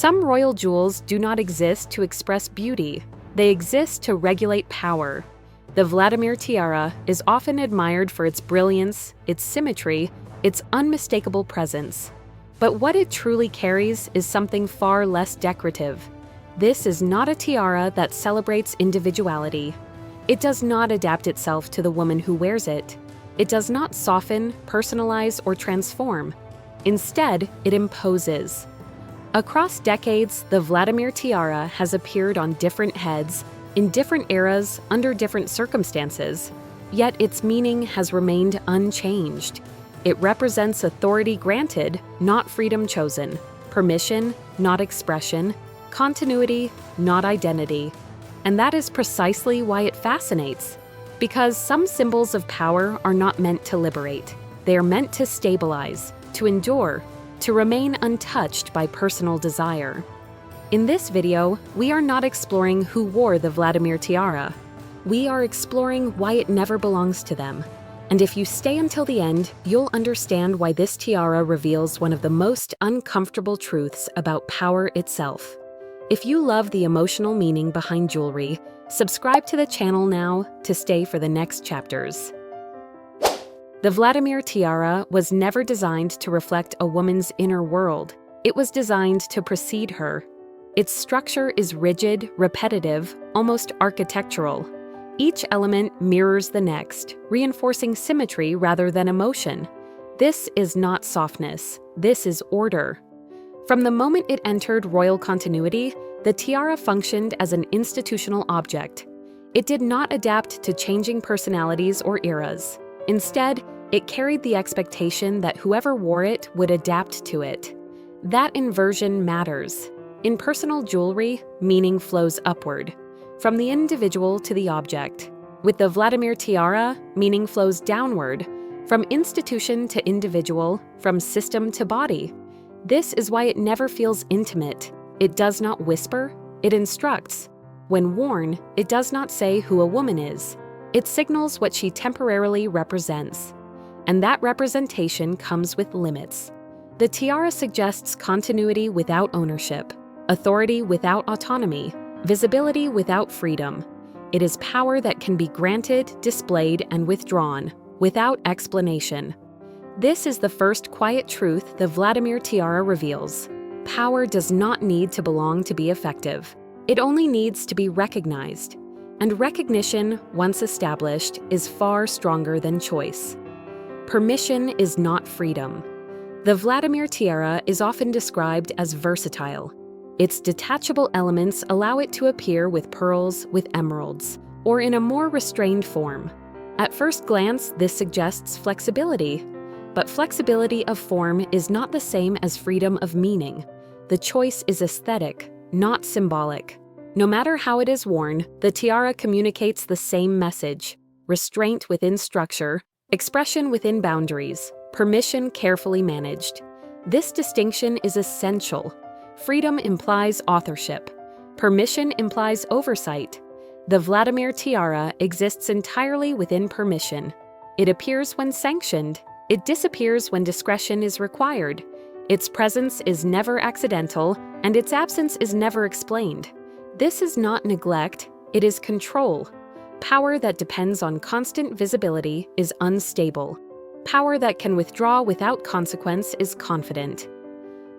Some royal jewels do not exist to express beauty. They exist to regulate power. The Vladimir Tiara is often admired for its brilliance, its symmetry, its unmistakable presence. But what it truly carries is something far less decorative. This is not a tiara that celebrates individuality. It does not adapt itself to the woman who wears it. It does not soften, personalize, or transform. Instead, it imposes. Across decades, the Vladimir Tiara has appeared on different heads, in different eras, under different circumstances, yet its meaning has remained unchanged. It represents authority granted, not freedom chosen, permission, not expression, continuity, not identity. And that is precisely why it fascinates. Because some symbols of power are not meant to liberate. They are meant to stabilize, to endure, to remain untouched by personal desire. In this video, we are not exploring who wore the Vladimir Tiara. We are exploring why it never belongs to them. And if you stay until the end, you'll understand why this tiara reveals one of the most uncomfortable truths about power itself. If you love the emotional meaning behind jewelry, subscribe to the channel now to stay for the next chapters. The Vladimir Tiara was never designed to reflect a woman's inner world. It was designed to precede her. Its structure is rigid, repetitive, almost architectural. Each element mirrors the next, reinforcing symmetry rather than emotion. This is not softness. This is order. From the moment it entered royal continuity, the tiara functioned as an institutional object. It did not adapt to changing personalities or eras. Instead, it carried the expectation that whoever wore it would adapt to it. That inversion matters. In personal jewelry, meaning flows upward, from the individual to the object. With the Vladimir Tiara, meaning flows downward, from institution to individual, from system to body. This is why it never feels intimate. It does not whisper, it instructs. When worn, it does not say who a woman is. It signals what she temporarily represents. And that representation comes with limits. The tiara suggests continuity without ownership, authority without autonomy, visibility without freedom. It is power that can be granted, displayed, and withdrawn, without explanation. This is the first quiet truth the Vladimir Tiara reveals. Power does not need to belong to be effective. It only needs to be recognized. And recognition, once established, is far stronger than choice. Permission is not freedom. The Vladimir Tiara is often described as versatile. Its detachable elements allow it to appear with pearls, with emeralds, or in a more restrained form. At first glance, this suggests flexibility. But flexibility of form is not the same as freedom of meaning. The choice is aesthetic, not symbolic. No matter how it is worn, the tiara communicates the same message: restraint within structure, expression within boundaries, permission carefully managed. This distinction is essential. Freedom implies authorship. Permission implies oversight. The Vladimir Tiara exists entirely within permission. It appears when sanctioned. It disappears when discretion is required. Its presence is never accidental, and its absence is never explained. This is not neglect, it is control. Power that depends on constant visibility is unstable. Power that can withdraw without consequence is confident.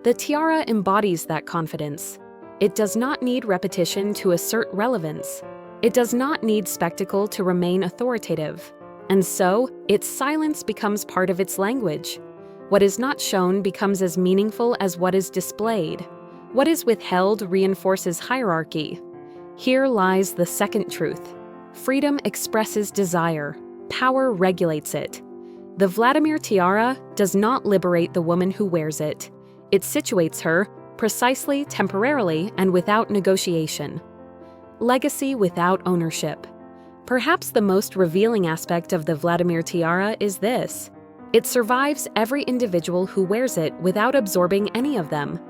The tiara embodies that confidence. It does not need repetition to assert relevance. It does not need spectacle to remain authoritative. And so, its silence becomes part of its language. What is not shown becomes as meaningful as what is displayed. What is withheld reinforces hierarchy. Here lies the second truth. Freedom expresses desire. Power regulates it. The Vladimir Tiara does not liberate the woman who wears it. It situates her, precisely, temporarily, and without negotiation. Legacy without ownership. Perhaps the most revealing aspect of the Vladimir Tiara is this. It survives every individual who wears it without absorbing any of them.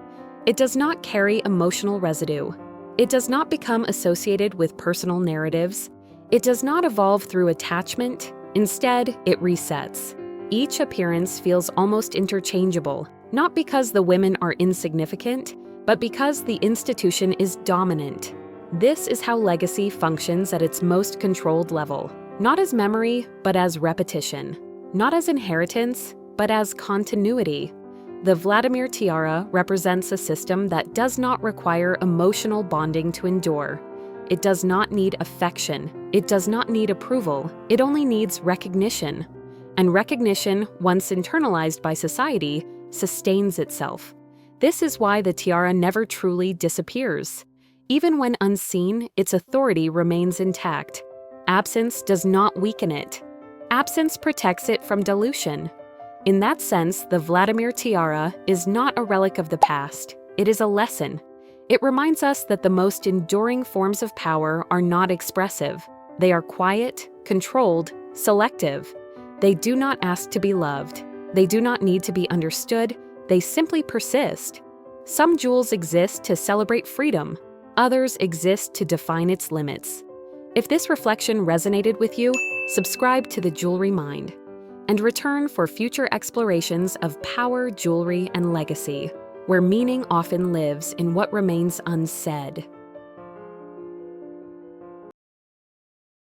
It does not carry emotional residue. It does not become associated with personal narratives. It does not evolve through attachment. Instead, it resets. Each appearance feels almost interchangeable, not because the women are insignificant, but because the institution is dominant. This is how legacy functions at its most controlled level, not as memory, but as repetition, not as inheritance, but as continuity. The Vladimir Tiara represents a system that does not require emotional bonding to endure. It does not need affection. It does not need approval. It only needs recognition. And recognition, once internalized by society, sustains itself. This is why the tiara never truly disappears. Even when unseen, its authority remains intact. Absence does not weaken it. Absence protects it from dilution. In that sense, the Vladimir Tiara is not a relic of the past. It is a lesson. It reminds us that the most enduring forms of power are not expressive. They are quiet, controlled, selective. They do not ask to be loved. They do not need to be understood. They simply persist. Some jewels exist to celebrate freedom. Others exist to define its limits. If this reflection resonated with you, subscribe to the Jewelry Mind and return for future explorations of power, jewelry, and legacy, where meaning often lives in what remains unsaid.